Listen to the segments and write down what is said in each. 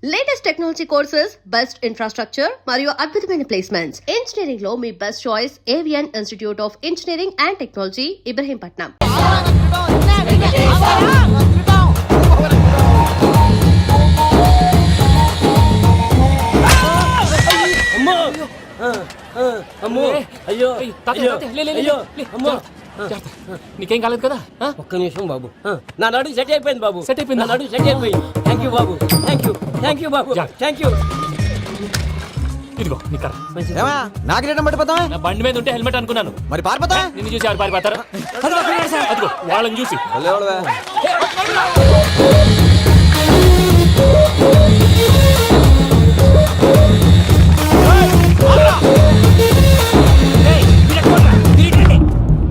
Latest technology courses, best infrastructure మరియు అద్భుతమైన placements. Engineering లో మీ best choice Avian institute of engineering and technology, Ibrahimpatnam. నీకేం కాలేదు కదా? ఒక్క నిమిషం బాబు, నా నడు సెట్ అయిపోయింది బాబు. సెట్ అయిపోయింది, నడు సెట్ అయిపోయింది. Thank you Babu, thank you Babu, thank you. ఇదిగో నీ కర్ర. నాకు రేటం పట్టిపోతావా? నా బండి మీద ఉంటే హెల్మెట్ అనుకున్నాను. మరి పారిపోతా? నిన్ను చూసి ఎవరు పారిపోతారు? అదిగో వాళ్ళని చూసి.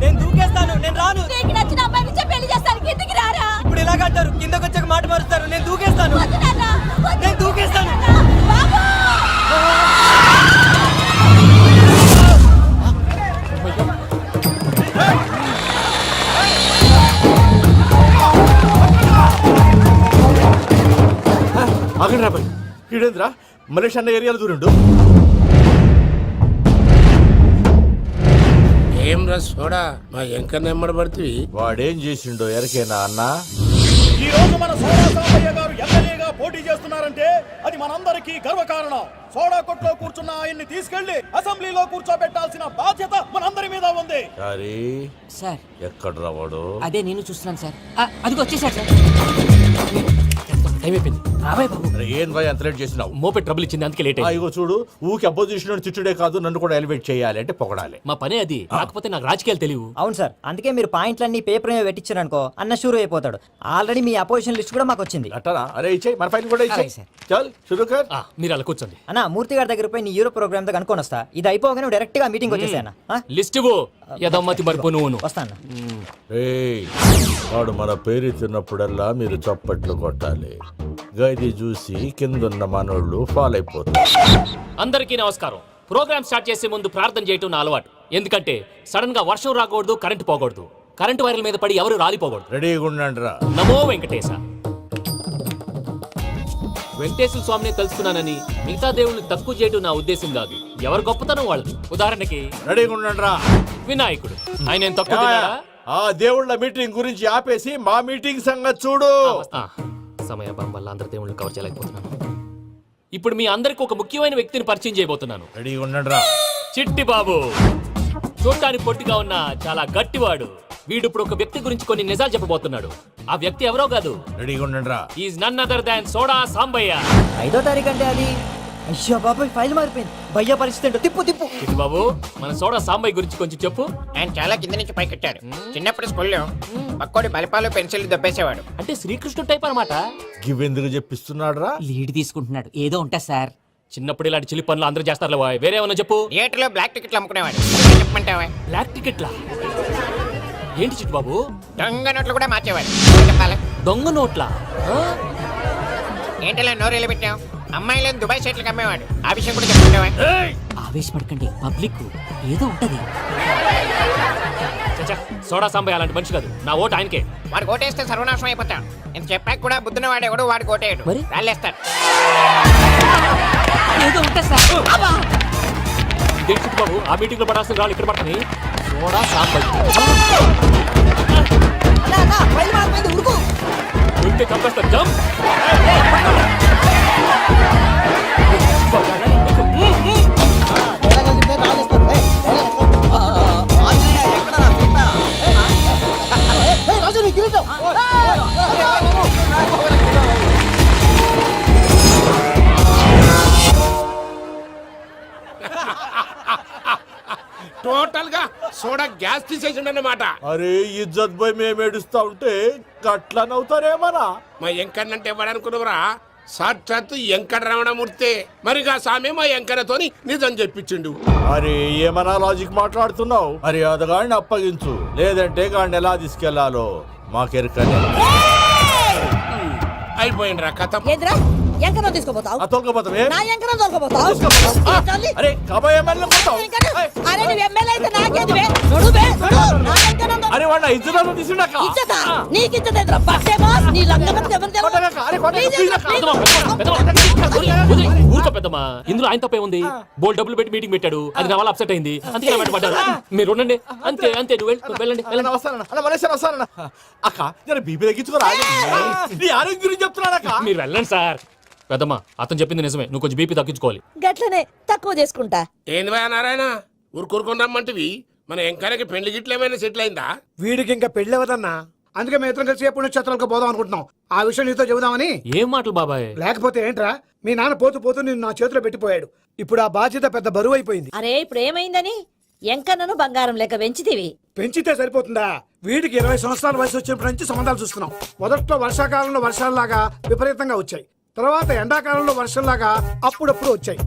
నేను దూకేస్తాను, నేను రాను. నీకు నచ్చిన అబ్బాయి నుంచి పెళ్లి చేస్తాను, కిందికి రారా. ఇప్పుడు ఇలాగంటారు, కిందకి వచ్చాక మాట మారుస్తారు. నేను దూకేస్తాను, నేను దూకేస్తాను. ఆగండి రాబాయ్, ఈడేంద్రా మలేష్ అన్న ఏరియాలో దూరండు. ఏం రా సోడా, మా ఎంకన్న ఎమ్మడబడుతుంది. వాడేం చేసిండో ఎరకేనా అన్న? ఈ రోజు మన సోడా సాంబయ్య గారు ఎమ్మెల్యేగా పోటీ చేస్తున్నారంటే అది మనందరికీ గర్వకారణం. సోడా కొట్లో కూర్చున్న ఆయన్ని తీసుకెళ్లి అసెంబ్లీలో కూర్చోబెట్టాల్సిన బాధ్యత మనందరి మీద ఉంది. సారీ సార్, ఎక్కడ రావాడు? అదే నేను చూస్తున్నాను సార్. అదిగో వచ్చేసాడు సార్. టైం అయిపోయింది. రాబాయ్ బాబు. అరే ఏం రాయ్ అంత లేట్ చేసినావు? మోపే ట్రబుల్ ఇచ్చింది, అందుకే లేట్ అయింది. ఇగో చూడు, ఊకి అపోజిషన్ తిట్టుడే కాదు, నన్ను కూడా ఎలివేట్ చేయాలి అంటే పొగడాలి. మా పనే అది. కాకపోతే నాకు రాజకీయాలు తెలియవు. అవును సార్, అందుకే మీరు పాయింట్లన్నీ పేపర్ మీద పెట్టించారు అనుకో, అన్న షూర్ అయిపోతాడు. ఆల్రెడీ మీ అపోజిషన్ లిస్ట్ కూడా మాకు వచ్చింది. అట్టనా? అరే ఇచ్చేయి, మన ఫైల్ కూడా ఇచ్చేయి. చల్ షురూ కర్. మీరు అలా కూర్చోండి. అన్న మూర్తి గారి దగ్గర పోయి నీ యూరో ప్రోగ్రామ్ తో కనుక్కొని వస్తా. ఇది అయిపోగానే డైరెక్ట్ గా మీటింగ్ వచ్చేసాను. లిస్ట్ ఇవ్వు. యదమ్మతి మరిపో నువ్వు. వస్తాను. ఏయ్, వాడు మన పేరు తిన్నప్పుడల్లా మీరు చప్పట్లు కొట్టాలి. గది చూసి కిందున్న మనోళ్ళు ఫాలో అయిపోతారు. అందరికీ నమస్కారం. ప్రోగ్రామ్ స్టార్ట్ చేసే ముందు ప్రార్థన చేయటం నా అలవాటు. ఎందుకంటే సడన్ గా వర్షం రాకూడదు, కరెంటు పోకూడదు, కరెంటు వైర్ల మీద పడి ఎవరు రాలిపోకూడదు. రెడీగా ఉండండి రా. నమో వెంకటేశ. వెంకటేశ్వర స్వామిని తెలుసుకున్నానని మిగతా దేవుళ్ళు తక్కువ చేయడం నా ఉద్దేశం కాదు. ఎవరు గొప్పతనం వాళ్ళది. ఉదాహరణకి రెడీగా ఉండండి రా. వినాయకుడు, ఆయన ఏం తక్కువ తిన్నాడా? ఆ దేవుళ్ళ మీటింగ్ గురించి ఆపేసి మా మీటింగ్ సంగతి చూడు. సమయాభావం వల్ల అందరి దేవుళ్ళని కవర్ చేయలేకపోతున్నాను. ఇప్పుడు మీ అందరికి ఒక ముఖ్యమైన వ్యక్తిని పరిచయం చేయబోతున్నాను. రెడీగా ఉండండి రా. చిట్టి బాబు. చూడటానికి పొట్టిగా ఉన్న చాలా గట్టివాడు. వీడు ఇప్పుడు ఒక వ్యక్తి గురించి కొన్ని నిజాలు చెప్పబోతున్నాడు. ఆ వ్యక్తి ఎవరో కాదు. రెడీగా ఉండండి రా. Is none other than Soda Sambaiah. 5వ తారీఖు అంటే అది. అయ్యో బాబాయ్, ఫైల్ మారిపోయింది. భయ్య పరిస్థితి ఏంటో తిప్పు తిప్పు. చిట్టి బాబు, మన సోడా సాంబయ్య గురించి కొంచెం చెప్పు. ఆయన చాలా కింద నుంచి పైకెట్టాడు. చిన్నప్పుడు స్కూల్లో పక్కోడి బలిపాలు పెన్సిల్ దొబ్బేసేవాడు. అంటే శ్రీకృష్ణుడు టైప్ అనమాట. గివెందుకు చెప్పిస్తున్నాడు రా? లీడ్ తీసుకుంటున్నాడు, ఏదో ఉంటా సార్. చిన్నప్పుడు ఇలాంటి చిలి పనులు అందరూ చేస్తారు. వేరే ఏమన్నా చెప్పు. థియేటర్లో బ్లాక్ టికెట్లు అమ్ముకునేవాడు. చెప్పమంటావా? బ్లాక్ టికెట్లా? ఏంటి చిట్టి బాబు? దొంగ నోట్లు కూడా మార్చేవాడు. చెప్పాలి. దొంగ నోట్లా? ఏంటిలా నోరేళ్ళు పెట్టావు? అమ్మాయిలను దుబాయ్ సైట్లకు అమ్మేవాడు. ఆ విషయం కూడా చెప్పమంటావా? ఆవేశపడకండి, పబ్లిక్ ఏదో ఉంటది. సోడా సాంబయ్య అలాంటి మనిషి కాదు. నా ఓటు ఆయనకే. వాడు ఓటేస్తే సర్వనాశనం అయిపోతాడు. ఇంత చెప్పాక కూడా బుద్ధిన వాడు ఎవడు వాడు ఓటేయడు. మరి? రాళ్ళేస్తాడు. ఏదో ఉంటా సార్. ఇదేంటి చిట్టి బాబు, ఆ మీటింగ్ లో పడాల్సిన రాళ్ళు ఇక్కడ పడతాయి. సోడా సాంబయ్య ఉంటే చంపేస్తా. జంప్. టోటల్ గా సోడా గ్యాస్ తీసేసిండన్నమాట. అరే ఇజ్జత్ పోయి మేము ఏడుస్తా ఉంటే గట్లా నవ్వుతారేమన్నా? మా ఎంకన్నంటే ఎవడనుకున్నావురా? సాక్షాత్తు ఎంకట రమణమూర్తి. మరిగా సామె మా ఎంకన్నతోని నిజం చెప్పించిండు. అరే ఏమన్నా లాజిక్ మాట్లాడుతున్నావు? అరే అదగాడిని అప్పగించు, లేదంటే గాడిని ఎలా తీసుకెళ్లాలో మాకెరకనే. అయిపోయిండ్రా కథ. ఎంకరం తీసుకోపోతావు? తోలుకోపోతావే? నా ఎంకరం తోలుకోపోతావు? అరే కాబోయే ఎమ్మెల్యే పోతావు. అరే నువ్వు ఎమ్మెల్యే అయితే నాకేది బే? నడు బే, నడు. నా ఎంకరం అరే వాడిన ఇజ్జత్ తీసుకున్నాక ఇచ్చతా నీకు ఇచ్చదేంద్రా? పట్టే బాస్ నీ లంగమని ఎవరు కొట్టగాక, అరే కొట్టగాక, ప్లీజ్ అక్క. ఊరుకో పెద్దమ్మా, ఇందులో ఆయన తప్పే ఉంది. బోల్ డబ్బులు పెట్టి మీటింగ్ పెట్టాడు, అది నా వల్ల అప్సెట్ అయింది, అందుకే నా వెంట పడ్డారు. మీరు ఉండండి, అంతే అంతే, నువ్వు వెళ్ళండి వెళ్ళండి. అక్క నేను బీపీ తగ్గించుకోరా నీ ఆరోగ్యం గురించి చెప్తున్నాను అక్క. మీరు వెళ్ళండి సార్. పెద్దమ్మా, అతను చెప్పింది నిజమే, నువ్వు కొంచెం బీపీ తగ్గించుకోవాలి. గట్లనే తక్కువ చేసుకుంటా. ఏంది భయ నారాయణ ఊరుకూరుకొని రమ్మంటివి? మన ఎంకరకి పెళ్లి గిట్లు ఏమైనా సెటిల్ అయిందా? వీడికి ఇంకా పెళ్లి అవ్వదన్నా, అందుకే మేము ఇద్దరం కలిసి పుణ్యక్షేత్రాలకు పోదాం అనుకుంటున్నాం. ఆ విషయం నీతో చెబుదామని. ఏం మాటలు బాబాయ్? లేకపోతే ఏంట్రా, మీ నాన్న పోతూ పోతూ నిన్ను నా చేతిలో పెట్టిపోయాడు. ఇప్పుడు ఆ బాధ్యత పెద్ద బరువు అయిపోయింది. అరే ఇప్పుడు ఏమైందని ఎంకన్నను బంగారం లెక్క పెంచితివి. పెంచితే సరిపోతుందా? వీడికి 20 సంవత్సరాల వయసు వచ్చినప్పటి నుంచి సంబంధాలు చూస్తున్నాం. మొదట్లో వర్షాకాలంలో వర్షాలలాగా విపరీతంగా వచ్చాయి, తర్వాత ఎండాకాలంలో వర్షంలాగా అప్పుడప్పుడు వచ్చాయి.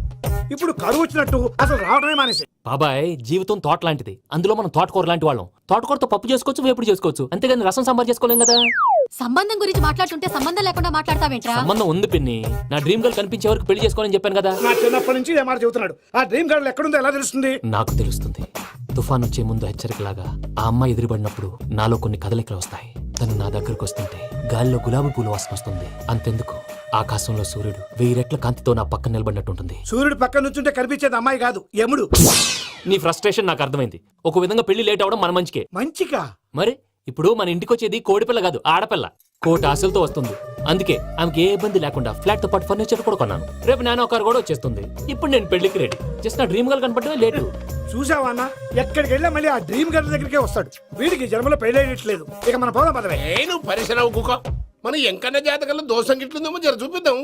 ఇప్పుడు కరువు వచ్చినట్టు అసలు రావడమే మానేసి. బాబాయ్, జీవితం తోట లాంటిది, అందులో మనం తోటకూర లాంటి వాళ్ళం. తోటకూరతో పప్పు చేసుకోవచ్చు, వేపుడు చేసుకోవచ్చు, అంతేగాని రసం సాంబార్ చేసుకోలేం కదా. సంబంధం గురించి మాట్లాడుతుంటే సంబంధం లేకుండా మాట్లాడతావేంట్రా? సంబంధం ఉంది పిన్ని, నా డ్రీమ్ గర్ల్ కనిపించే వరకు పెళ్లి చేసుకోవాలని చెప్పాను కదా. నా చిన్నప్పటి నుంచి ఏ మాట చెబుతున్నాడు. ఆ డ్రీమ్ గర్ల్ ఎక్కడుందో ఎలా తెలుస్తుంది? నాకు తెలుస్తుంది. తుఫాన్ వచ్చే ముందు హెచ్చరికలాగా ఆ అమ్మాయి ఎదురుపడినప్పుడు నాలో కొన్ని కదలికలు వస్తాయి. తను నా దగ్గరకు వస్తుంటే గాలిలో గులాబీ పూల వాసన వస్తుంది. అంతెందుకు, ఆకాశంలో సూర్యుడు 1000 రెట్ల కాంతితో నా పక్కన నిలబడినట్టు ఉంటుంది. సూర్యుడు పక్కన నుంచుంటే కనిపించేది అమ్మాయి కాదు, యముడు. నీ ఫ్రస్ట్రేషన్ నాకు అర్థమైంది. ఒక విధంగా పెళ్లి లేట్ అవడం మన మంచికే. మంచిగా? మరి ఇప్పుడు మన ఇంటికి వచ్చేది కోడిపిల్ల కాదు, ఆడపిల్ల. కోటి ఆశలతో వస్తుంది. అందుకే ఆమెకి ఏ ఇబ్బంది లేకుండా ఫ్లాట్ తో పాటు ఫర్నిచర్ కూడా కొన్నాను. రేపు నానో కారు కూడా వచ్చేస్తుంది. ఇప్పుడు నేను పెళ్లికి రెడీ. జస్ట్ నా డ్రీమ్ గర్ల్ కనపడమే లేటు. చూసావా అన్న, ఎక్కడికి వెళ్ళా మళ్ళీ ఆ డ్రీమ్ గర్ల్ దగ్గరికే వస్తాడు. వీడికి జన్మలో పెళ్ళేయట్లేదు. ఇక మన పోదాం పదవే. నువ్వు పరిశ్రమ కుక మన ఎంకన్న జాతకంలో దోషం గిట్లుందేమో జర చూపిద్దాం.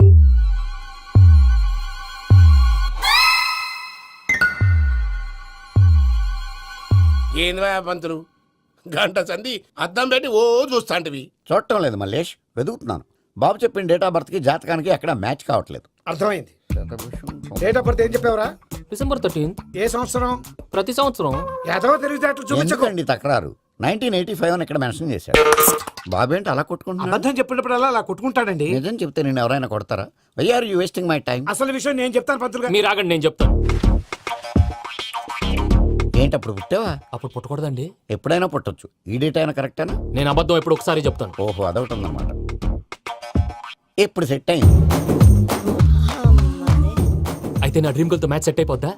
ఏంది భయ పంతులు, గంట సంధి అద్దం పెట్టి ఓ చూస్తాంటివి? చూడటం లేదు మల్లేష్, వెతుకుతున్నాను. బాబు చెప్పిన డేట్ ఆఫ్ బర్త్ కి జాతకానికి ఎక్కడ మ్యాచ్ కావట్లేదు. అర్థమైంది. డేట్ ఆఫ్ బర్త్ ఏం చెప్పావురా? డిసెంబర్ 13. ఏ సంవత్సరం? ప్రతి సంవత్సరం. ఏదో తెలివితేటలు చూపించకండి. ఎందుకండి తక్రారు? 1985 అని ఇక్కడ మెన్షన్ చేశాడు. బాబు ఏంటి అలా కొట్టుకుంటున్నాడు? అబద్ధం చెప్పినప్పుడల్లా అలా కొట్టుకుంటాడండి. నిజం చెప్తే నేను ఎవరైనా కొడతారా? Why are you wasting my time? అసలు విషయం నేను చెప్తాను పంతులు గారు. మీరు ఆగండి, నేను చెప్తాను. ఏంటి అప్పుడు పుట్టావా? అప్పుడు పుట్టకూడదండి. ఎప్పుడైనా పుట్టొచ్చు. ఈ డేట్ అయినా కరెక్టేనా? నేను అబద్ధం ఎప్పుడు ఒకసారి చెప్తాను. ఓహో, అదొకటి ఉందన్నమాట. ఎప్పుడు సెట్ అయింది? అయితే నా డ్రీమ్ గర్ల్ తో మ్యాచ్ సెట్ అయిపోద్దా?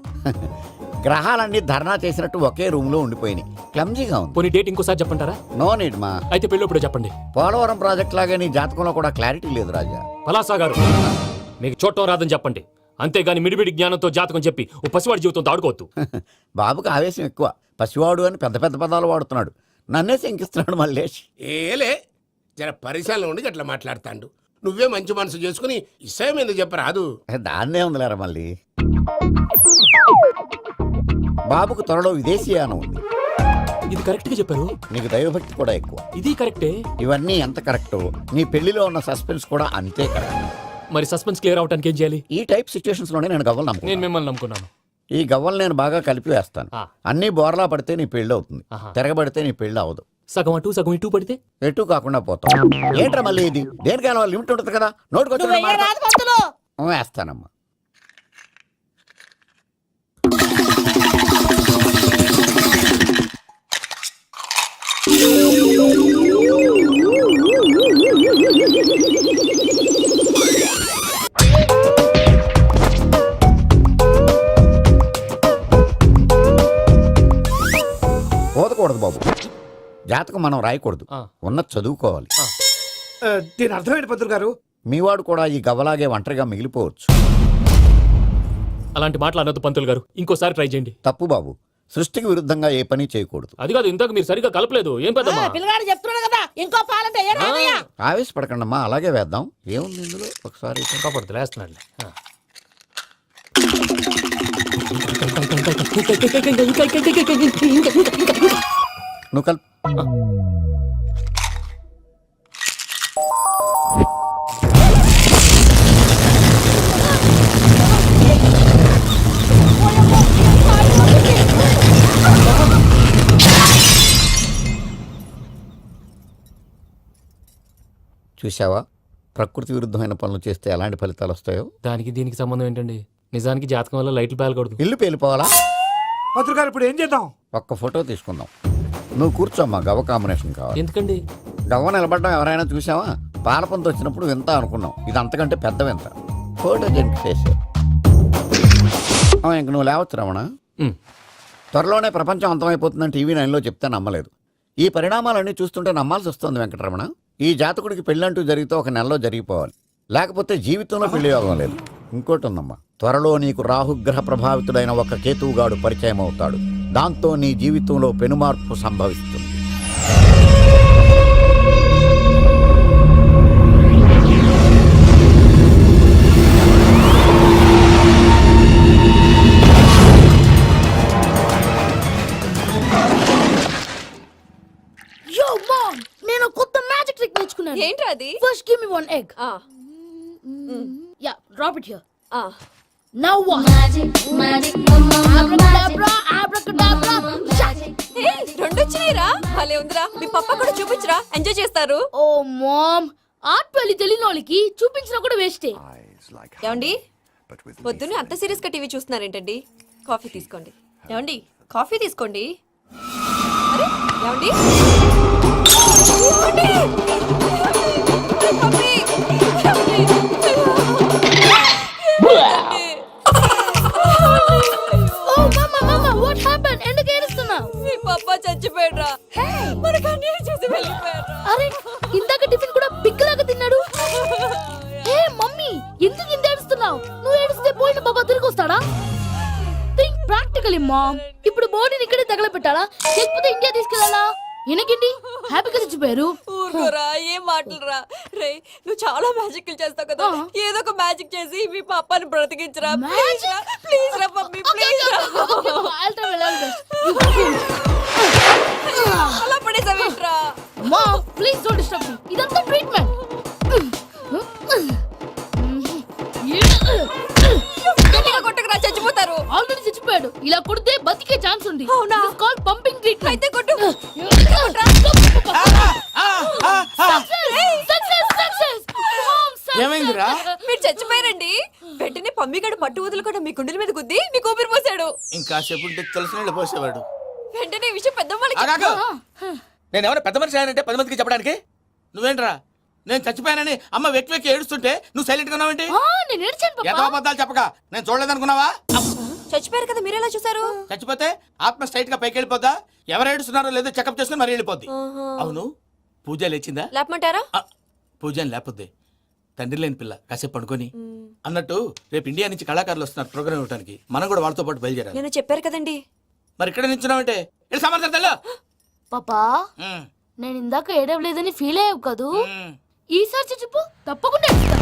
గ్రహాలన్నీ ధర్నా చేసినట్టు ఒకే రూమ్ లో ఉండిపోయినాయి. క్లమ్జీగా ఉంది. పోనీ డేట్ ఇంకోసారి చెప్పంటారా? నో నీడ్ మా. అయితే పెళ్ళప్పుడు చెప్పండి. పోలవరం ప్రాజెక్ట్ లాగే నీ జాతకంలో కూడా క్లారిటీ లేదు రాజా. పలాసా గారు, మీకు చూడటం రాదని చెప్పండి, అంతేగాని మిడిమిడి జ్ఞానంతో జాతకం చెప్పి ఓ పసివాడి జీవితంతో ఆడుకోవద్దు. బాబుకి ఆవేశం ఎక్కువ. పసివాడు అని పెద్ద పెద్ద పదాలు వాడుతున్నాడు. నన్నే శంకిస్తున్నాడు మల్లేష్. ఏలే, జర పరిశ్రమలో ఉండి అట్లా మాట్లాడతాండు. నువ్వే మంచి మనసు చేసుకుని ఇష్టం ఎందుకు చెప్పరాదు? దాన్నే ఉందిలేరా మళ్ళీ. బాబుకు త్వరలో విదేశీయానం ఉంది. ఇది కరెక్ట్ గా చెప్పారు. నీకు దైవభక్తి కూడా ఎక్కువ. ఇది కరెక్టే. ఇవన్నీ ఎంత కరెక్టో నీ పెళ్లిలో ఉన్న సస్పెన్స్ కూడా అంతే కరెక్ట్. మరి సస్పెన్స్ క్లియర్ అవడానికి ఏం చేయాలి? ఈ టైప్ సిచ్యువేషన్స్ లోనే నేను గవ్వలు నేను నమ్ముకున్నాను. మిమ్మల్ని నమ్ముకున్నాను. ఈ గవ్వలు నేను బాగా కలిపి వేస్తాను. ఆ. అన్నీ బోర్లా పడితే నీ పెళ్లి అవుతుంది. ఆహా. తిరగబడితే నీ పెళ్లి అవదు. సగం అటు సగం ఇటు పడితే ఎటు కాకుండా పోతాం. ఏంట్రా మళ్ళీ ఇది? దేనికైనా లిమిట్ ఉంటుంది కదా. నువ్వు వెయ్యరాదు పంతులు. నోటుకొచ్చి వేస్తానమ్మా. పోదకూడదు బాబు. జాతకం మనం రాయకూడదు, ఆ. ఉన్నది చదువుకోవాలి. దీని అర్థమైంది పంతులు గారు. మీవాడు కూడా ఈ గవ్వలాగే ఒంటరిగా మిగిలిపోవచ్చు. అలాంటి మాటలు అనొద్దు పంతులు గారు, ఇంకోసారి ట్రై చేయండి. తప్పు బాబు. సృష్టికి విరుద్ధంగా ఏ పని చేయకూడదు. అది కాదు, ఇంతకు మీరు సరిగా కలపలేదు. ఏం పెద్దమ్మా? పిల్లగాడు చెప్తున్నాడు కదా, ఇంకో పాలంటే ఏరాదయ్యా. ఆవేశపడకండమ్మా, అలాగే వేద్దాం. ఏముంది ఇందులో? ఒకసారి కాపాడుతు లేస్తున్నాడు. నువ్వు కల్. చూసావా, ప్రకృతి విరుద్ధమైన పనులు చేస్తే ఎలాంటి ఫలితాలు వస్తాయో. దానికి దీనికి సంబంధం ఏంటండి? నిజానికి జాతకం వల్ల లైట్లు పేలకూడదు. ఇల్లు పేలిపోవాలా? పంతులు గారు ఇప్పుడు ఏం చేద్దాం? ఒక్క ఫోటో తీసుకుందాం. నువ్వు కూర్చోమ్మా, గవ్వ కాంబినేషన్ కావాలి. ఎందుకండి? గవ్వ నిలబడడం ఎవరైనా చూసావా? పాలపంత వచ్చినప్పుడు వింత అనుకున్నాం, ఇది అంతకంటే పెద్ద వింత. Photogenic face. ఇంక నువ్వు లేవచ్చు రమణ. ఉమ్. త్వరలోనే ప్రపంచం అంతమైపోతుందని టీవీ 9లో చెప్తే నమ్మలేదు. ఈ పరిణామాలన్నీ చూస్తుంటే నమ్మాల్సి వస్తుంది వెంకటరమణ. ఈ జాతకుడికి పెళ్ళంటూ జరిగితే ఒక నెలలో జరిగిపోవాలి, లేకపోతే జీవితంలో పెళ్లి యోగం లేదు. ఇంకోటి ఉందమ్మా, త్వరలో నీకు రాహుగ్రహ ప్రభావితుడైన ఒక కేతువుగాడు పరిచయం అవుతాడు. దాంతో నీ జీవితంలో పెనుమార్పు సంభవిస్తుంది. యో మామ్, నేను కొత్త మ్యాజిక్ ట్రిక్ నేర్చుకున్నాను. ఏంట్రా అది? First give me one egg. Yeah, drop it here. Now what? అబ్రాకడాబ్రా, అబ్రాకడాబ్రా. రెండు వచ్చినాయిరా. భలే ఉందిరా. మీ పప్ప కూడా చూపించరా, ఎంజాయ్ చేస్తారు. ఓ మామ్, ఆర్ట్ పెళ్లి తెలియని వాళ్ళకి చూపించినా కూడా వేస్టే. ఏమండి, పొద్దున్నే అంత సీరియస్ గా టీవీ చూస్తున్నారేంటండి? కాఫీ తీసుకోండి. ఏమండి, కాఫీ తీసుకోండి. అరే ఏమండి, ఏమండి? కాఫీ. ఓ మమ్మ మమ్మ, వాట్ హ్యాపెండ్? ఎందుకు ఏడుస్తున్నావు? మీ పప్ప చచ్చిపోయాడ్రా. మనకు అన్యాయం చేసి వెళ్ళిపోయాడ్రా. అరే, ఇందాక టిఫిన్ కూడా పిక్కలాగా తిన్నాడు. హే మమ్మీ, ఎందుకు ఇంత ఏడుస్తున్నావు? నువ్వు ఏడిస్తే పోయిన బాబా తిరిగి వస్తాడా? Think practically ma'am. ఇప్పుడు బాడీని ఇక్కడే తగలబెట్టాలా, లేకపోతే ఇండియా తీసుకెళ్ళాలా? ఎనకండి హ్యాపీగా చచ్చిపోయారు. ఊరుకోరా, ఏం మాటలురా. రే, నువ్వు చాలా మ్యాజిక్ చేస్తావు కదా, ఏదో ఒక మ్యాజిక్ చేసి మీ పాపాని బ్రతికించరా. ప్లీజ్ రా మమ్మీ, ప్లీజ్ రా. అలా పడేసావేంట్రా? Mom please don't disturb me. ఇదంతా ట్రీట్మెంట్. గట్టిగా కొట్టకురా, చచ్చిపోతారు. ఆల్రెడీ చచ్చిపోయాడు. ఇలా కొడితే బతికే ఛాన్స్ ఉంది. అవునా? Call pumping treatment. అయితే కొట్టు. ఏమైందిరా? మీరు చచ్చిపోయారండి. వెంటనే పమ్మిగాడు పట్టు వదులుకుండా మీ గుండెల మీద గుద్ది మీకు ఊపిరి పోసాడు. ఇంకా సేపు తెలిసిన పోసేవాడు. వెంటనే ఈ విషయం పెద్ద నేను ఎవరైనా పెద్ద మనిషి ఆయనంటే 10 మందికి చెప్పడానికి. నువ్వేంట్రా, నేను చచ్చిపోయానని అమ్మ వెక్కి వెక్కి ఏడుస్తుంటే నువ్వు సైలెంట్ గా ఉన్నావేంటి? నేను ఏడ్చాను పాపా. ఎంతో అబద్ధాలు చెప్పక నేను చూడలేదనుకున్నావా? చచ్చిపోయారు కదా, మీరెలా చూసారు? చచ్చిపోతే ఆత్మ స్ట్రైట్ గా పైకి వెళ్ళిపోద్దా? ఎవరు ఏడుస్తున్నారో లేదో చెకప్ చేసుకుని మరీ వెళ్ళిపోద్ది. అవును, పూజ లేచిందా? లేపమంటారా? పూజ లేకపోద్ది. తండ్రి లేని పిల్ల, కాసేపు పడుకొని. అన్నట్టు రేపు ఇండియా నుంచి కళాకారులు వస్తున్నారు ప్రోగ్రామ్ ఇవ్వడానికి. మనం కూడా వాళ్ళతో పాటు బయలుదేరాలి. నేను చెప్పారు కదండి. మరి ఇక్కడ నిల్చున్నావంటే వెళ్ళి సమర్థతలో. పాపా, నేను ఇందాక ఏడవలేదని ఫీల్ అయ్యావు కదూ? ఈసారి చచ్చిపో, తప్పకుండా ఏడుస్తా.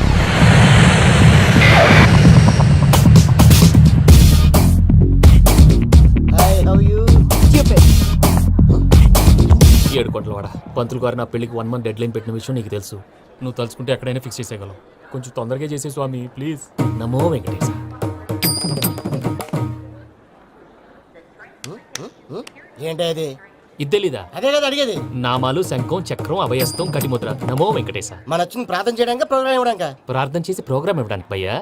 ఏడు కోట్ల వాడ పంతులు గారు నా పెళ్లికి 1 month డెడ్ లైన్ పెట్టిన విషయం నీకు తెలుసు. నువ్వు తలుచుకుంటే ఎక్కడైనా ఫిక్స్ చేసేయగలవు. కొంచెం తొందరగా చేసే స్వామి ప్లీజ్. నమో వెంకటేశ. ఏంటి అది? ఇది తెలీదా? అదే కదా అడిగేది. నామాలు, శంఖం, చక్రం, అభయస్తం, కటిముద్ర. నమో వెంకటేశ. మన వచ్చింది ప్రార్థన చేయడానికి, ప్రోగ్రామ్ ఇవ్వడానికి. ప్రార్థన చేసి ప్రోగ్రామ్ ఇవ్వడానికి భయ్యా.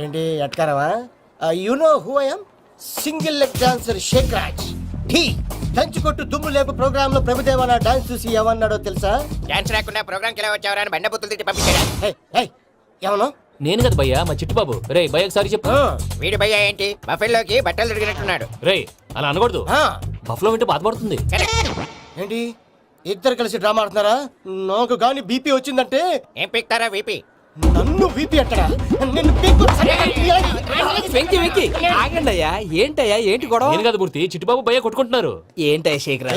ఏంటి ఎట్కారవా? You know who I am? Single leg dancer Shaik Raj. టీ దంచుకొట్టు దుమ్ము లేపు ప్రోగ్రామ్ లో ప్రభుదేవ నా డాన్స్ చూసి ఏమన్నాడో తెలుసా? డాన్స్ రాకుండా ప్రోగ్రామ్ కి వచ్చావరా అని బండ బుద్ధులు తిట్టి పంపించాడు. ఏమను? నేను కదా భయ్యా, మా చిట్టుబాబు. రే భయ్య ఒకసారి చెప్పు. వీడి భయ్య ఏంటి బఫెల్లోకి బట్టలు తిరిగినట్టున్నాడు. రే అలా అనకూడదు, బఫ్లో వింటే బాధపడుతుంది. ఏంటి ఇద్దరు కలిసి డ్రామా ఆడుతున్నారా? నాకు గాని బీపీ వచ్చిందంటే ఏం పిక్తారా వీపీ? నన్ను బీపీ అట్టడా? నిన్ను వెంకి వెంకి ఆగండి అయ్యా. ఏంటయ్యా, ఏంటి గొడవ? నేను కదా మూర్తి, చిట్టుబాబు భయ్య కొట్టుకుంటున్నారు. ఏంటయ్యా శేఖరా,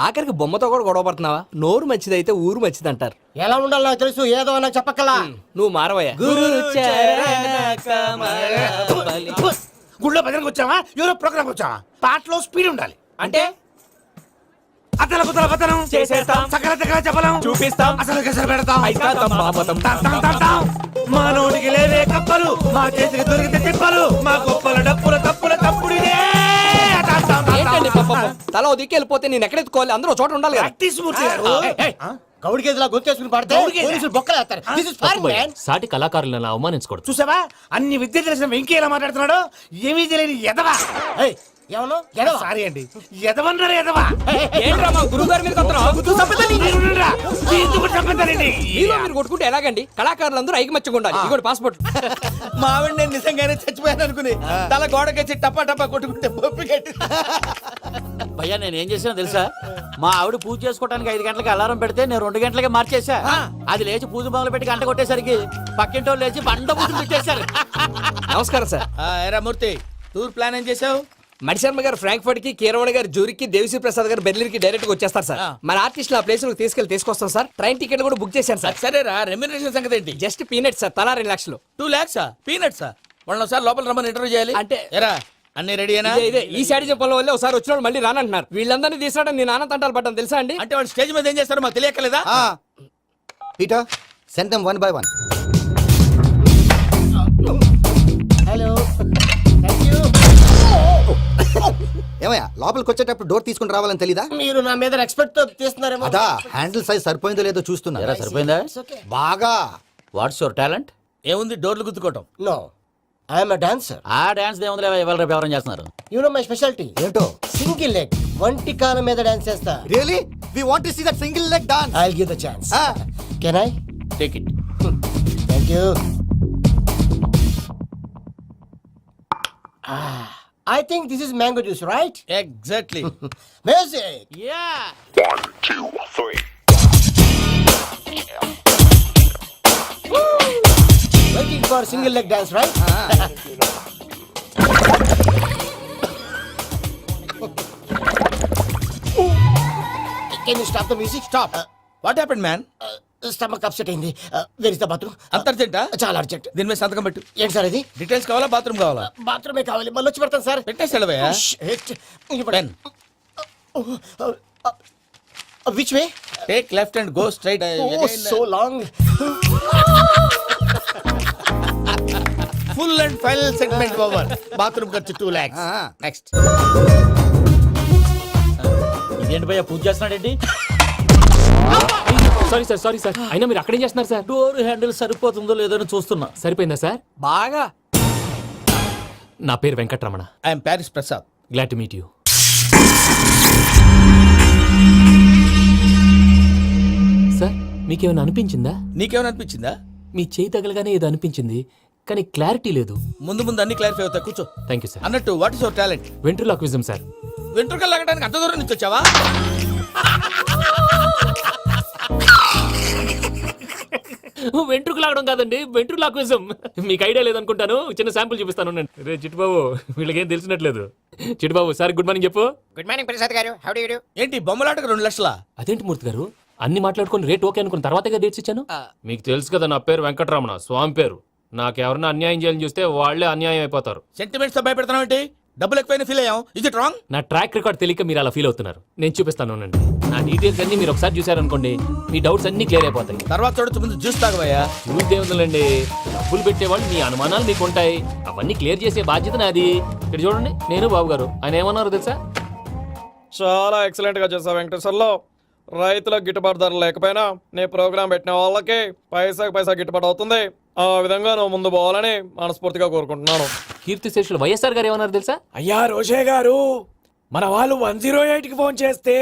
ఆఖరికి బొమ్మతో కూడా గొడవ పడుతున్నావా? నోరు మంచిదైతే ఊరు మంచిది అంటారు. ఎలా ఉండాలి నాకు తెలుసు, ఏదో నాకు చెప్పక్కలా. నువ్వు మారవయ్యా. గుళ్ళో భజనకు వచ్చావా? ఎవరో ప్రోగ్రామ్ వచ్చావా? పాటలో స్పీడ్ ఉండాలి. అంటే అతల కుతల పతనం చేసేస్తాం, సకల దగ్గర చెప్పలేం, చూపిస్తాం, అసలు గసలు పెడతాం, అయితాం, బాపతం. మానవుడికి లేవే కప్పలు, మా చేతికి దొరికితే తిప్పలు, మా గొప్పల డప్పుల తప్పుల తప్పుడిదే. ఏంటండి పాపం? తల ఓ దిక్కు వెళ్ళిపోతే నేను ఎక్కడెత్తుకోవాలి? అందరూ ఒక చోట ఉండాలి కదా. ప్రాక్టీస్ మూర్తి గారు. గౌడి గేదెలా గొంతేసుకుని పాడితే పోలీసులు బొక్కలేస్తారు. This is foreign, man. సాటి కళాకారులను అలా అవమానించకూడదు. చూసావా అన్ని విద్య తెలిసిన వెంకీ ఎలా మాట్లాడుతున్నాడు? ఏమీ తెలియని ఎదవా. ఏమను ఎడవ సారీ అండి ఎదవన్నారు ఎదవా ఏంట్రా మా గురువు గారి మీద మీరు కొట్టుకుంటే ఎలాగండి కళాకారులందరూ ఐకమత్యంగా ఇదిగోండి పాస్పోర్ట్. మా ఆవిడ నేను నిజంగానే చచ్చిపోయాను అనుకుని తల గోడకొచ్చి టపా టపా కొట్టుకుంటే పప్పు కట్టి భయ్యా నేను ఏం చేసినా తెలుసా? మా ఆవిడ పూజ చేసుకోవడానికి 5 గంటలకి అలారం పెడితే నేను 2 గంటలకి మార్చేసా. అది లేచి పూజ మొదలు పెట్టి గంట కొట్టేసరికి పక్కింటి వాళ్ళు లేచి బండ పూజలు పెట్టేశారు. నమస్కారం సార్. ఎరా మూర్తి టూర్ ప్లాన్ ఏం చేసావు? మణిశర్మ గారు ఫ్రాంక్ఫర్ట్ కి, కీరవాణి గారు జూరికి, దేవిశ్రీ ప్రసాద్ గారు బెర్లిన్ కి డైరెక్ట్ గా వచ్చేస్తారు సార్. మన ఆర్టిస్ట్ ఆ ప్లేస్ తీసుకొస్తాం సార్. ట్రైన్ టికెట్ కూడా బుక్ చేశాను సార్. సరేరా రెమ్యూనరేషన్ సంగతి ఏంటి? జస్ట్ పీనట్స్ సార్, తలా 2 లక్షలు. 2 lakhs పీనట్స్ వాళ్ళని ఒకసారి లోపల రమ్మని ఇంటర్వ్యూ చేయాలి అంటే ఎరా అన్ని రెడీ అయినా? ఇదే ఈ సైడ్ చెప్పడం వల్లే ఒకసారి వచ్చిన మళ్ళీ రానంటున్నారు. వీళ్ళందరినీ తీసుకురావడం నేను ఆనంద తంటాలు పడ్డాను తెలుసా అండి. అంటే వాళ్ళు స్టేజ్ మీద ఏం చేస్తారో మాకు తెలియక్కలేదా? Peter send them 1 by 1. Hello thank you. ఏమయ్యా లోపలికి వచ్చేటప్పుడు డోర్ తీసుకుని రావాలని తెలీదా? మీరు నా మీద ఎక్స్పెక్ట్ తో తీస్తున్నారేమో. అదా హ్యాండిల్ సైజ్ సరిపోయిందో లేదో చూస్తున్నా. ఎరా సరిపోయిందా? బాగా. What's your talent? ఏముంది డోర్లు గుద్దుకోవటం? No I am a dancer. ఆ డాన్స్ దేవుందిలే, ఇవాళ రేపు ఎవరైనా చేస్తున్నారు. యు నో మై స్పెషాలిటీ ఏంటో? సింగిల్ లెగ్ వంటి కాలం మీద డాన్స్ చేస్తా. Really we want to see that single leg dance. I will give the chance. Can I take it. Thank you. I think this is mango juice, right? Exactly. Music. Yeah. 1, 2, 3. Waiting for single leg dance, right? Can you stop the music? Stop. What happened man? Stomach upset అయింది. Where is the bathroom? అంత అర్జెంటా? చాలా urgent. దీని మీద సంతకం పెట్టు. ఏంటి sir ఇది? Details కావాలా బాత్రూమ్ కావాలా? బాత్రూమే కావాలి. మళ్ళీ వచ్చి పెడతాను సార్. పెట్టేసాడవయ్యా. Pen Which way? Take left and go straight. Oh, so long. Full and final segment over. Bathroom ఖర్చు 2 lakhs. నెక్స్ట్. ఇదేంటి భయ్యా పూజ చేస్తున్నాడేంటి? సారీ సార్ అయినా మీరు అక్కడేం చేస్తున్నారు సార్? డోర్ హ్యాండిల్ సరిపోతుందో లేదో అని చూస్తున్నా. సరిపోయిందా సార్? బాగా. నా పేరు Venkataramana. I'm Paris Prasad. Glad to meet you. Sir మీకేమైనా అనిపించిందా? నీకేమైనా అనిపించిందా? మీ చేయి తగలగానే ఏదో అనిపించింది కానీ క్లారిటీ లేదు. ముందు ముందు అన్ని క్లారిఫై అవుతాయి. కూర్చో. Thank you sir. అన్నట్టు what is your talent? Ventriloquism sir. వెంట్రుకలు లాగడానికి అంత దూరం నుంచి వచ్చావా? వెంట్రుకు లాగడం కాదండి, వెంట్రులాక్విజం. మీకు ఐడియా లేదనుకుంటాను. చిన్న శాంపుల్ చూపిస్తాను. రే చిట్టుబాబు వీళ్ళకేం తెలిసినట్లేదు. చిట్టుబాబు సార్ గుడ్ మార్నింగ్ చెప్పు. గుడ్ మార్నింగ్ ప్రసాద్ గారు. How do you do? ఏంటి బొమ్మలాటకు 2 లక్షలా? అదేంటి మూర్తి గారు అన్ని మాట్లాడుకుని రేట్ ఓకే అనుకున్న తర్వాతగా డేట్స్ ఇచ్చాను. మీకు తెలుసు కదా నా పేరు వెంకటరమణ, స్వామి పేరు. నాకెవరన్నా అన్యాయం చేయాలని చూస్తే వాళ్లే అన్యాయం అయిపోతారు. సెంటిమెంట్స్ తో భయపెడతావు ఏంటి? డబ్బులు ఎక్కువైనా ఫీల్ అయ్యాం. Is it wrong? నా ట్రాక్ రికార్డ్ తెలియక మీరు అలా ఫీల్ అవుతున్నారు. నేను చూపిస్తాను ఉండండి. నా డీటెయిల్స్ అన్ని మీరు ఒకసారి చూసారనుకోండి మీ డౌట్స్ అన్ని క్లియర్ అయిపోతాయి. తర్వాత చూడొచ్చు, ముందు జ్యూస్ తాగవయ్యా. చూస్తే ఉందండి, డబ్బులు పెట్టేవాళ్ళు మీ అనుమానాలు మీకు ఉంటాయి. అవన్నీ క్లియర్ చేసే బాధ్యత నాది. ఇక్కడ చూడండి నేను బాబు గారు. ఆయన ఏమన్నారు తెలుసా? చాలా ఎక్సలెంట్ గా చేసావు వెంకటేశ్వర్లో. రైతులకు గిట్టుబాటు ధర లేకపోయినా నీ ప్రోగ్రాం పెట్టిన వాళ్ళకి పైసాకి పైసా గిట్టుబాటు అవుతుంది. ఆ విధంగా నువ్వు ముందు పోవాలని మనస్ఫూర్తిగా కోరుకుంటున్నాను. కీర్తి శేషులు వైఎస్ఆర్ గారు ఏమన్నారు తెలుసా? అయ్యా రోషే గారు, మన వాళ్ళు 108కి ఫోన్ చేస్తే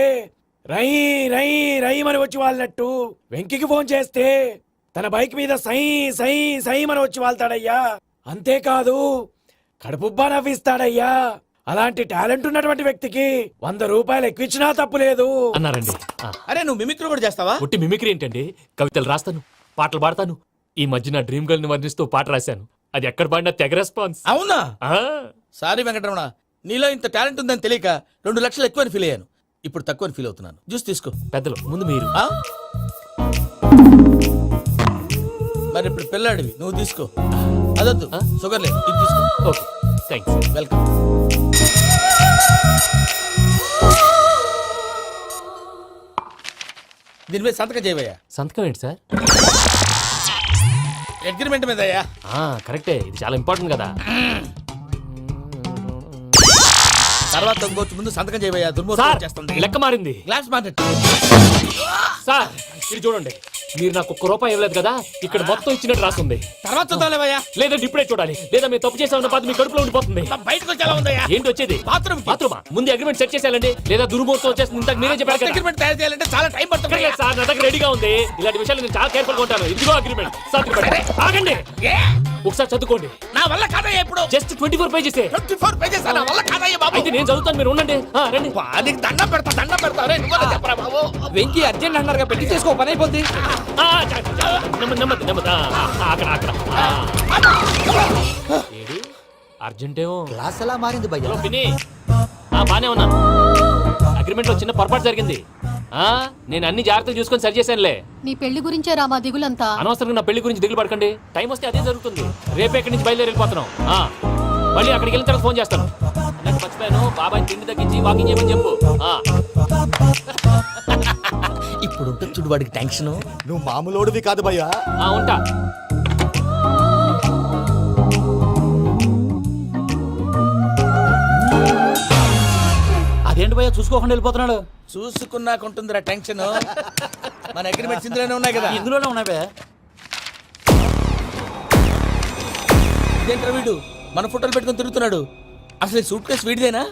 రై రై రై అని వచ్చి వాళ్ళనట్టు వెంకికి ఫోన్ చేస్తే తన బైక్ మీద సై సై సై అని వచ్చి వాళ్తాడయ్యా. అంతేకాదు కడుపుబ్బా నవ్విస్తాడయ్యా. అలాంటి టాలెంట్ ఉన్నటువంటి వ్యక్తికి 100 రూపాయలు ఎక్కువ ఇచ్చినా తప్పు లేదు అన్నారండి. అరే నువ్వు మిమిక్రీ కూడా చేస్తావా? పుట్టి మిమిక్రీ ఏంటండి? కవితలు రాస్తాను, పాటలు పాడతాను. ఈ మధ్య నా డ్రీమ్ గర్ల్ ని వర్ణిస్తూ పాట రాశాను. అది ఎక్కడ పాడినా తెగ రెస్పాన్స్. అవునా? సారీ వెంకటరమణ, నీలో ఇంత టాలెంట్ ఉందని తెలియక 2 లక్షలు ఎక్కువని ఫీల్ అయ్యాను. ఇప్పుడు తక్కువని ఫీల్ అవుతున్నాను. జ్యూస్ తీసుకో. పెద్దలు ముందు మీరు. మరి ఇప్పుడు పిల్లాడివి, నువ్వు తీసుకో. అదొద్దు, షుగర్ లేదు, ఇది తీసుకో. Okay thanks. వెల్కమ్. దీని మీద సంతకం చేయవయ్యా. సంతకం ఏంటి సార్? అగ్రిమెంట్ మీద అయ్యా. కరెక్టే, ఇది చాలా ఇంపార్టెంట్ కదా. తర్వాత ఇంకొచ్చి ముందు సంతకం చేయవయ్యా. దుర్మోహం చేస్తుంది. లెక్క మారింది. గ్లాస్ మార్కెట్ సార్ ఇది చూడండి, మీరు నాకు ఒక్క రూపాయి ఇవ్వలేదు కదా, ఇక్కడ మొత్తం ఇచ్చినట్టు రాస్తుంది. తర్వాత చూద్దాంలేవయ్యా. లేదంటే ఇప్పుడే చూడాలి, లేదా మీరు తప్పు చేసామన్న బాధ మీ కడుపులో ఉండిపోతుంది. బయటకు వచ్చేలా ఉందయ్యా. ఏంటి వచ్చేది? బాత్రూమ్ బాత్రూమా? ముందు అగ్రిమెంట్ సెట్ చేసేయాలండి, లేదా దుర్మూర్తం వచ్చేస్తుంది. ఇంతకు మీరే చెప్పారు కదా. అగ్రిమెంట్ తయారు చేయాలంటే చాలా టైం పడుతుంది. అక్కర్లేదు సార్, నా దగ్గర రెడీగా ఉంది. ఇలాంటి విషయాలు నేను చాలా కేర్ఫుల్ గా ఉంటాను. ఇదిగో అగ్రిమెంట్. ఆగండి, ఒకసారి చదువుకోండి. నా వల్ల కాదయ్యా. ఇప్పుడు జస్ట్ 24 పేజెస్. 24 పేజెస్ నా వల్ల కాదయ్యా బాబు. అయితే నేను చదువుతాను, మీరు ఉండండి. రండి. నీకు దండం పెడతా. రే నువ్వు చెప్పరా బాబు. వెంకీ అర్జెంట్ అన్నారుగా, పెట్టి చేసుకో, పని అయిపోద్ది. నెమ్మది. అక్కడ ఏడి అర్జెంటేమో. క్లాస్ ఎలా మారింది భయ్యా? హలో పిన్ని, బానే ఉన్నా. అగ్రిమెంట్ లో చిన్న పొరపాటు జరిగింది. నేను అన్ని జాగ్రత్తలు చూసుకొని సరి చేశానులే. నీ పెళ్లి గురించే రా మా దిగులంతా. అనవసరంగా నా పెళ్లి గురించి దిగులు పడకండి. టైం వస్తే అదే జరుగుతుంది. రేపే ఇక్కడి నుంచి బయలుదేరి వెళ్ళిపోతున్నాం. మళ్ళీ అక్కడికి వెళ్ళిన తర్వాత ఫోన్ చేస్తాను. నాకు మర్చిపోయాను, బాబాయ్ తిండి తగ్గించి వాకింగ్ చేయమని చెప్పు. ఇప్పుడు ఉంటుంది చూడు వాడికి టెన్షన్. నువ్వు మామూలోడివి కాదు భయ్యా. ఉంటా. అదేంటి భయ్యా చూసుకోకుండా వెళ్ళిపోతున్నాడు? చూసుకున్నాకుంటుందిరా టెన్షన్. మన అగ్రిమెంట్స్ ఇందులోనే ఉన్నాయి కదా. ఇందులోనే ఉన్నాయి భయ్యా. ఇదేంట్రా వీడు మన ఫోటోలు పెట్టుకొని తిరుగుతున్నాడు? అసలు ఈ సూట్ కేసు వీడిదేనా?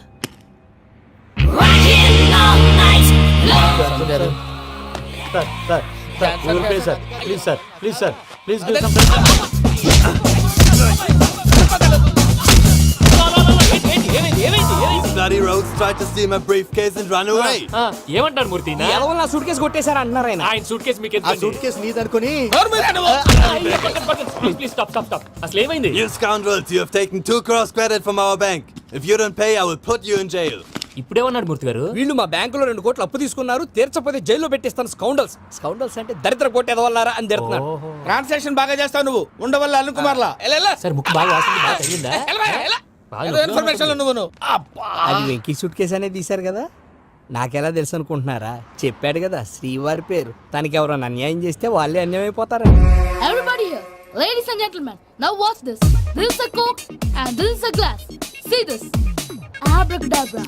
ఏమంటారు మూర్తి? నా సూట్ కేసు కొట్టేశారు అంటున్నారు ఆయన. ఆయన సూట్ కేసు మీకు సూట్ కేసు నీదనుకుని ప్లీజ్ స్టాప్. అసలు ఏమైంది? You scoundrels, you have taken 2 crores credit from our bank. If you don't pay, I will put you in jail. ఇప్పుడేమన్నాడు మూర్తి గారు? వీళ్ళు మా బ్యాంకులో 2 కోట్లు అప్పు తీసుకున్నారు, తీర్చపోతే జైల్లో పెట్టిస్తాను. స్కౌండల్స్ అంటే దరిద్ర కొట్టేదవల్లారా అని తిడుతున్నారు. ట్రాన్సాక్షన్ బాగా చేస్తావు నువ్వు, ఉండవల్ల అల్లు కుమార్లా. సార్ ముక్కు బాగా వాసింది, బాగా తగిలిందా? ఇన్ఫర్మేషన్ నువ్వు అది వెంకీ సూట్ కేసు అనేది తీశారు కదా. నాకెలా తెలుసు అనుకుంటున్నారా? చెప్పాడు కదా శ్రీవారి పేరు. తనకి ఎవరైనా అన్యాయం చేస్తే వాళ్ళే అన్యాయం అయిపోతారు. Everybody here, ladies and gentlemen, now watch this. This is a coke and this is a glass. See this. Abracadabra.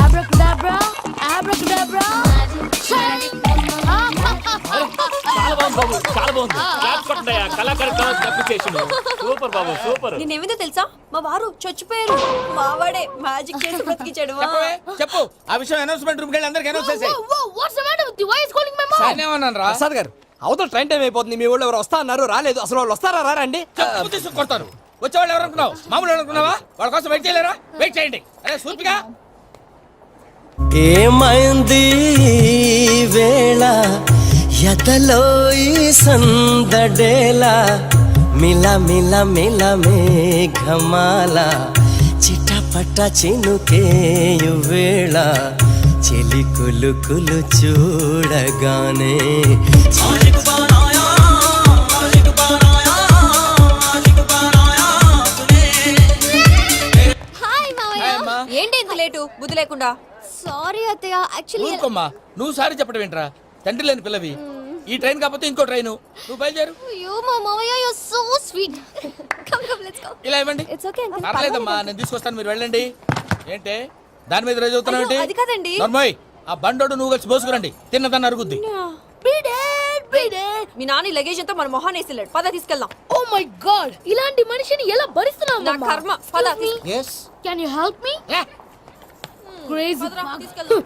Abracadabra. Abracadabra. చాలా బాగుంది బాబు, చాలా బాగుంది. క్లాప్స్ కొట్టండి, కళాకారు అప్రిసియేషన్. సూపర్ బాబు, సూపర్. నేనేమిందో తెలుసా, మా వారు చచ్చిపోయారు. మావాడే మ్యాజిక్ చేసి బ్రతికించాడు. చెప్పు ఆ విషయం. అనౌన్స్మెంట్ రూమ్ కి వెళ్ళి అందరికి అనౌన్స్ చేసేయ్. What's the matter with you? Why is calling my mom? నేనేమన్నాను రా ప్రసాద్ గారు, అవతల ట్రైన్ టైం అయిపోతుంది. మీ వాళ్ళు ఎవరు వస్తా అన్నారు, రాలేదు. అసలు వాళ్ళు వస్తారా రారండి? కొడతారు. వచ్చేవాళ్ళు ఎవరు అనుకున్నావు? మామూలు అనుకున్నావా? వాళ్ళ కోసం వెయిట్ చేయలేరా? వెయిట్ చేయండి. అరే సూపిగా ఏమైంది వేళ ఎదలో ఈ సందడేలా మిల మేఘమాల చిటపట చినుకేయు వేళ చెలి కులు చూడగానే ఏంటి ఇంత లేటు? బుద్ధి లేకుండా. Sorry అత్తయ్య, actually ఊరుకోమ్మా. నువ్వు సారీ చెప్పడం ఏంట్రా? తండ్రి లేని పిల్లవి. ఈ ట్రైన్ కాకపోతే ఇంకో ట్రైన్. నువ్వు బయలుదేరు. you మామయ్య, you're so sweet. Come, let's go. ఇలా ఇవ్వండి. It's okay, uncle. పర్లేదమ్మా, నేను తీసుకొస్తాను, మీరు వెళ్ళండి. ఏంటే దాని మీద రోజు అవుతున్నావు ఏంటి? అది కాదండి. నర్మోయ్, ఆ బండోడు నువ్వు కలిసి పోసుకురండి. తిన్నదాన్ని అరుగుద్ది. మీ నాని లగేజ్ అంతా మన మొహాన్ని వేసిల్లాడు. పద తీసుకెళ్దాం. Oh my god, ఇలాంటి మనిషిని ఎలా భరిస్తున్నావు? నా కర్మ. పద. yes Can you help me? Crazy. తీసుకెళ్దాం.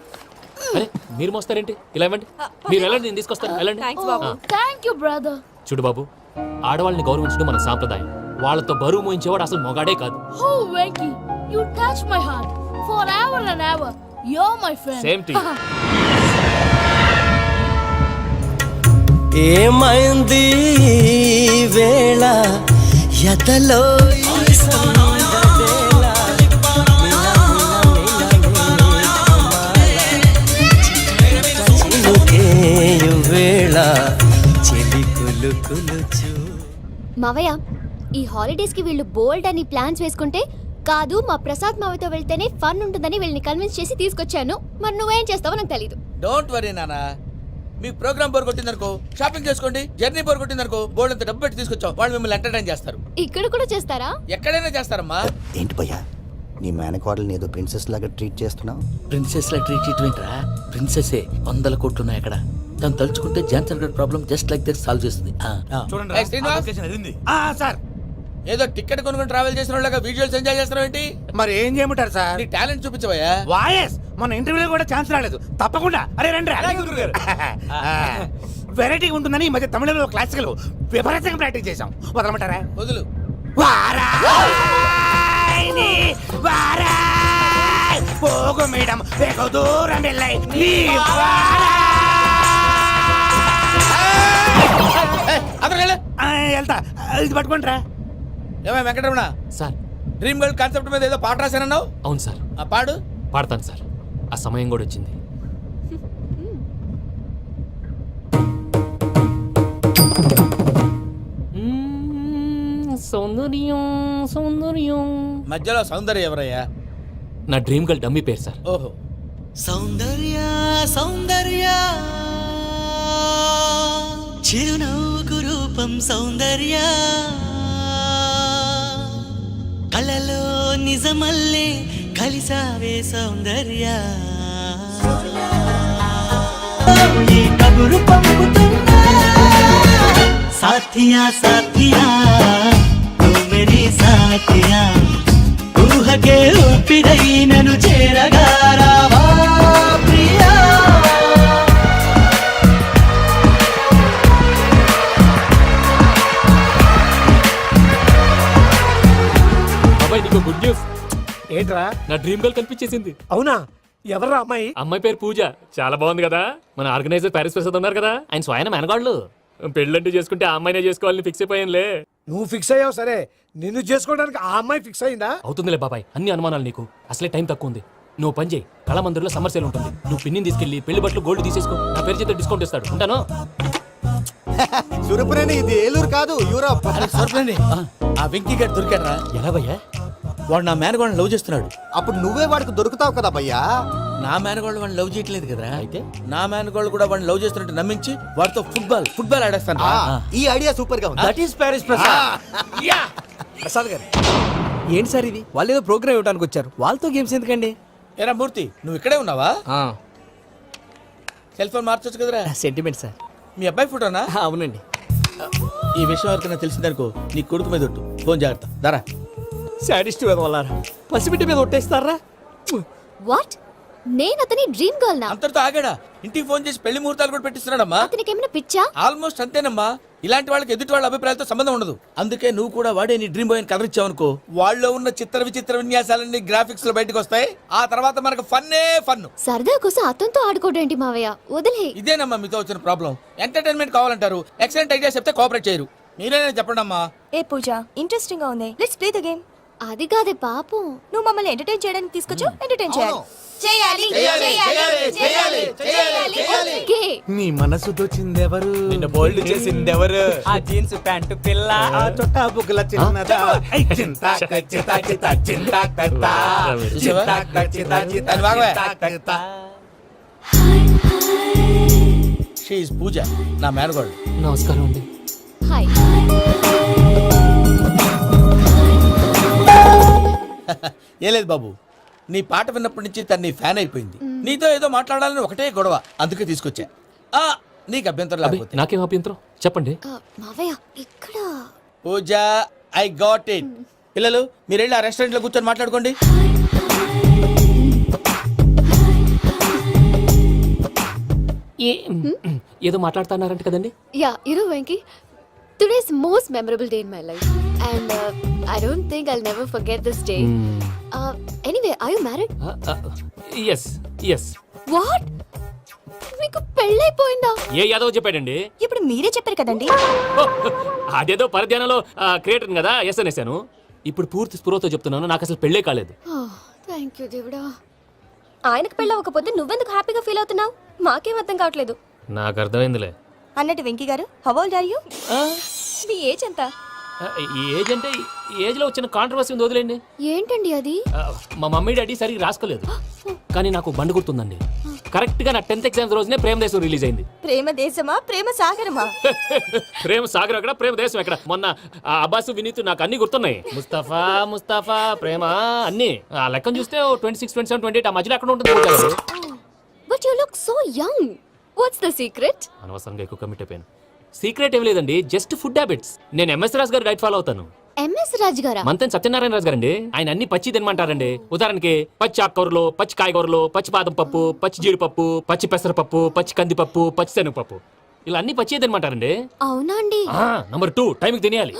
అరే మీరు మోస్తారేంటి? ఇలా ఇవ్వండి, మీరు వెళ్ళండి, నేను తీసుకొస్తాను. వెళ్ళండి. Thanks Babu. Thank you, brother. చూడు బాబు, ఆడవాళ్ళని గౌరవించడం మన సాంప్రదాయం. వాళ్ళతో బరువు మోయించేవాడు అసలు మొగాడే కాదు. Oh, Venky, you touch my heart forever and ever. You're my friend. Same to you. ఏమైంది వేళ ఎదలో ఈ సందడేలా చినుకేయు వేళ చెలి కులు మావయ్య, ఈ హాలిడేస్ కి వీళ్ళు బోల్డ్ అని ప్లాన్స్ వేసుకుంటే కాదు మా ప్రసాద్ మావయ్యతో వెళ్తేనే ఫన్ ఉంటుందని వీళ్ళని కన్విన్స్ చేసి తీసుకొచ్చాను. మరి నువ్వేం చేస్తావో నాకు తెలీదు. డోంట్ వరీ నానా. మీ ప్రోగ్రామ్ బోర్ కొట్టిందనుకో షాపింగ్ చేసుకోండి. జర్నీ బోర్ కొట్టిందనుకో బోర్డు అంత డబ్బు పెట్టి తీసుకొచ్చాం. వాళ్ళు మిమ్మల్ని ఎంటర్టైన్ చేస్తారు. ఇక్కడ కూడా చేస్తారా? ఎక్కడైనా చేస్తారమ్మా. ఏంటి భయ్యా, నీ మేనకోడల్ని ఏదో ప్రిన్సెస్ లాగా ట్రీట్ చేస్తున్నావు? ప్రిన్సెస్ లా ట్రీట్ చేయటం ఏంట్రా? ప్రిన్సెస్ 100 కోట్లు ఉన్నాయి అక్కడ. తను తలుచుకుంటే జాన్సన్ గడ్ problem just like that solve చేస్తుంది. సార్ ఏదో టికెట్ కొనుక్కొని ట్రావెల్ చేసిన వాళ్ళగా విజువల్స్ ఎంజాయ్ చేస్తున్నావు ఏంటి? మరి ఏం చేయమంటారు సార్? నీ టాలెంట్ చూపించవయ్యా. వాయస్ మన ఇంటర్వ్యూలో కూడా ఛాన్స్ రాలేదు. తప్పకుండా అరే రండి వెరైటీగా ఉంటుందని ఈ మధ్య తమిళంలో క్లాసికల్ విపరీతంగా ప్రాక్టీస్ చేశాం. వదలమంటారా? వదులు. వారాయని వారాయ్ పోగు మేడం వెగు దూరం వెళ్ళై నీ వెళ్తా ఇది పట్టుకుంటారా? ఏమై Venkataramana, sir dream girl concept మీద ఏదో పాట రాశానన్నావు. అవును సార్, పాడు. పాడతాను సార్. ఆ సమయం కూడా వచ్చింది. సౌందర్యం సౌందర్యం. మధ్యలో సౌందర్య ఎవరయ్యా? నా డ్రీమ్ గర్ల్ డమ్మీ పేరు సార్. ఓహో. సౌందర్య సౌందర్య చిరునవ్వుకు రూపం సౌందర్య కలలో నిజమల్లే కలిసావే సౌందర్య ఈ కబురు పంపుతున్నా సాథియా సాథియా తూ మేరీ సాథియా ఊహకే ఊపిరై నన్ను చేరగా రావా ప్రియా. బాబాయ్ నీకు గుడ్ న్యూస్. ఏంట్రా? నా డ్రీమ్ గర్ల్ కనిపించేసింది. అవునా? ఎవరా అమ్మాయి? అమ్మాయి పేరు పూజ. చాలా బాగుంది కదా. మన ఆర్గనైజర్ ప్యారిస్ ప్రసాద్ ఉన్నారు కదా, ఆయన స్వయం మెనగాళ్ళు. పెళ్ళంటూ చేసుకుంటే ఆ అమ్మాయినే చేసుకోవాలని ఫిక్స్ అయిపోయానులే. నువ్వు ఫిక్స్ అయ్యావు సరే, నిన్ను చేసుకోవడానికి ఆ అమ్మాయి ఫిక్స్ అయిందా? అవుతుందిలే బాబాయ్, అన్ని అనుమానాలు నీకు. అసలే టైం తక్కువ ఉంది. నువ్వు పని చేయి, కళామందిర్లో సమ్మర్ సేల్ ఉంటుంది. నువ్వు పిన్నిని తీసుకెళ్లి పెళ్లి బట్టలు గోల్డ్ తీసేసుకో. నా పేరు చేత డిస్కౌంట్ ఇస్తాడు. ఉంటాను. సురపురేని ఇది ఏలూరు కాదు యూరోప్. ఆ వెంకీ గారు దొరికాడరా? ఎలా భయ్యా? వాడు నా మేనగోళ్ళని లవ్ చేస్తున్నాడు. అప్పుడు నువ్వే వాడికి దొరుకుతావు కదా భయ్యా. నా మేనగోళ్ళు వాడిని లవ్ చేయట్లేదు కదా. అయితే నా మేనగోళ్ళు కూడా వాడిని లవ్ చేస్తున్నట్టు నమ్మించి వాడితో ఫుట్బాల్ ఆడేస్తాను. ఈ ఐడియా సూపర్ గా ఉంది. That is Paris Prasad. Prasad గారు ఏంటి సార్ ఇది? వాళ్ళు ఏదో ప్రోగ్రామ్ ఇవ్వడానికి వచ్చారు, వాళ్ళతో గేమ్స్ ఎందుకండి? ఏరా మూర్తి, నువ్వు ఇక్కడే ఉన్నావా? సెల్ ఫోన్ మార్చొచ్చు కదరా. Sentiment sir. మీ అబ్బాయి ఫోటోనా? అవునండి. ఈ విషయం ఎవరికైనా తెలిసిందనుకో నీ కొడుకు మీద ఒట్టు. ఫోన్ జాగ్రత్త. దారా. సాడిస్ట్ మీద వాళ్ళారా? పసిబిడ్డ మీద ఒట్టేస్తారా? వాట్? నేను అతని డ్రీమ్ గర్ల్ నా? అంతటితో ఆగాడా? ఇంటికి ఫోన్ చేసి పెళ్లి ముహూర్తాలు కూడా పెట్టిస్తున్నాడమ్మా. అతనికి ఏమైనా పిచ్చా? ఆల్మోస్ట్ అంతేనమ్మా. ఇలాంటి వాళ్ళకి ఎదుటి వాళ్ళ అభిప్రాయాలతో సంబంధం ఉండదు. అందుకే నువ్వు కూడా వాడే నీ డ్రీమ్ బాయ్ అని కవర్ ఇచ్చావనుకో, వాళ్ళలో ఉన్న చిత్ర విచిత్ర విన్యాసాలన్నీ గ్రాఫిక్స్ లో బయటకు వస్తాయి. ఆ తర్వాత మనకు ఫన్నే ఫన్. సరదా కోసం అతనితో ఆడుకోవడేంటి మావయ్య? వదిలే. ఇదేనమ్మా మీతో వచ్చిన ప్రాబ్లం. ఎంటర్టైన్మెంట్ కావాలంటారు, ఎక్సలెంట్ ఐడియా చెప్తే కోఆపరేట్ చేయరు. మీరేనా చెప్పండి అమ్మా. ఏ పూజ, ఇంట్రెస్టింగ్ గా ఉంది. Let's play the game. అది కాదే పాపం. నువ్వు మమ్మల్ని ఎంటర్టైన్ చేయడానికి తీసుకొచ్చు. ఎంటర్టైన్ చేయాలి. ఓకే. నీ మనసు దోచిందెవరు? నిన్న బోల్డ్ చేసిందెవరు? ఆ జీన్స్ ప్యాంటు పిల్ల, ఆ చొట్టా బుగ్గల చిన్నదా. ఐ చింతా కచ్చితా చితా చింతా కత్తా. చింతా కచ్చితా చితా చింతా కత్తా. షీ ఇస్ పూజ, నా మేనగోడు. నమస్కారం అండి. హాయ్. ఏ లేదు బాబు, నీ పాట విన్నప్పటి నుంచి తను నీ ఫ్యాన్ అయిపోయింది. నీతో ఏదో మాట్లాడాలని ఒకటే గొడవ, అందుకే తీసుకొచ్చా. నీకు అభ్యంతరం లేకపోతే. నాకేం అభ్యంతరం చెప్పండి. మావయ్య ఇక్కడ. పూజ, ఐ గాట్ ఇట్. పిల్లలు మీరు వెళ్ళి ఆ రెస్టారెంట్ లో కూర్చొని మాట్లాడుకోండి. ఏదో మాట్లాడుతున్నారంట కదండి. Yeah, you know Venky, today's most memorable day in my life and I don't think I'll never forget this day. Anyway, are you married? yes. What? మీకు పెళ్ళైపోయిందా? ఏ యాదవ్ చెప్పాడండి? ఇప్పుడు మీరే చెప్పారు కదండి. అదేదో పరధ్యానంలో క్రియేటర్ కదా ఎస్ అనేసాను. ఇప్పుడు పూర్తి స్పృహతో చెప్తున్నాను, నాకు అసలు పెళ్ళే కాలేదు. థ్యాంక్ యూ దేవుడా. ఆయనకు పెళ్ళవకపోతే నువ్వెందుకు హ్యాపీగా ఫీల్ అవుతున్నావు? మాకేం అర్థం కావట్లేదు. నాకు అర్థమైందిలే. అన్నట్టు Venky garu, how old are you? మీ ఏజ్ ఎంత? ఏజ్ అంటే ఏజ్ లో వచ్చిన కాంట్రవర్సీ ఉంది, వదిలేండి. ఏంటండి అది? మా మమ్మీ డాడీ సరిగ్గా రాసుకోలేదు, కానీ నాకు బండి గుర్తుందండి. కరెక్ట్ గా నా 10th ఎగ్జామ్స్ రోజునే ప్రేమ దేశం రిలీజ్ అయింది. ప్రేమ దేశమా ప్రేమ సాగరమా? ప్రేమ సాగర్ ఎక్కడ, ప్రేమ దేశం ఎక్కడ? మొన్న అబ్బాసు వినీత్ నాకు అన్ని గుర్తున్నాయి. ముస్తఫా ప్రేమ అన్ని ఆ లెక్కను చూస్తే 26, 27, 28 ఆ మధ్యలో ఎక్కడ ఉంటుంది. But you look so young. What's the secret? అనవసరంగా ఎక్కువ కమిట్ అయిపోయాను. సీక్రెట్ ఏం లేదండి, జస్ట్ ఫుడ్ హ్యాబిట్స్. నేను ఎంఎస్ రాజు గారు డైట్ ఫాలో అవుతాను. ఎంఎస్ రాజు గారా? మంతెన్ సత్యనారాయణ రాజు గారండి. ఆయన అన్ని పచ్చి తినమంటారండి. ఉదాహరణకి పచ్చి ఆకుకూరలు, పచ్చి కాయగూరలు, పచ్చి బాదం పప్పు, పచ్చి జీడిపప్పు, పచ్చి పెసరపప్పు, పచ్చి కందిపప్పు, పచ్చి శనగపప్పు, ఇలా అన్ని పచ్చి తినమంటారండి. అవునా అండి? నంబర్ 2 టైంకి తినేయాలి.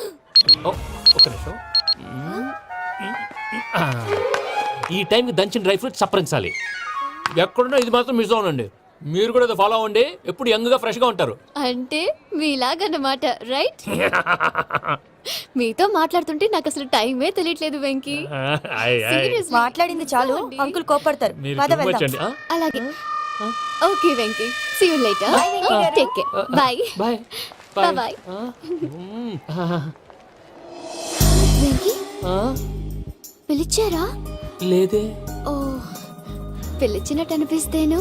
ఒక్క నిమిషం. ఈ టైంకి దంచిన డ్రై ఫ్రూట్స్ సప్పరించాలి. ఎక్కడున్నా ఇది మాత్రం మిస్ అవునండి. మీరు కూడా ఇది ఫాలో అవ్వండి, ఎప్పుడు యంగ్ గా ఫ్రెష్ గా ఉంటారు. అంటే మీలాగన్నమాట, రైట్? మీతో మాట్లాడుతుంటే నాకు అసలు టైమే తెలియట్లేదు వెంకీ. మాట్లాడింది చాలు, అంకుల్ కోపడతారు. మీరు too much అండి. అలాగే. Okay Venky, see you later. Take care. Bye bye bye. Venky పిలిచారా? లేదే. ఓ, పిలిచినట్టు అనిపిస్తేను.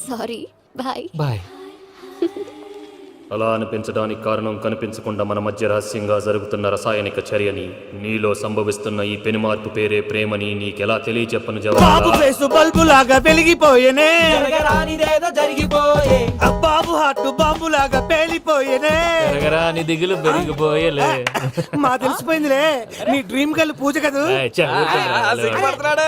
సారీ. Bye bye. అలా అనిపించడానికి కారణం కనిపించకుండా మన మధ్య రహస్యంగా జరుగుతున్న రసాయనిక చర్యని, నీలో సంభవిస్తున్న ఈ పెనుమార్పు పేరే ప్రేమని నీకెలా తెలియచెప్పను జవాబు. బల్బు లాగా వెలిగిపోయేనే, జరిగిపోయే బాబు హార్ట్ బాంబు లాగా పేలిపోయేనే. ఎరగరా నీ దిగులు పెరిగిపోయేలే. మా తెలిసిపోయిందిలే, నీ డ్రీమ్ గర్ల్ పూజ కదూ. ఏయ్, చా, ఊరుకోరా.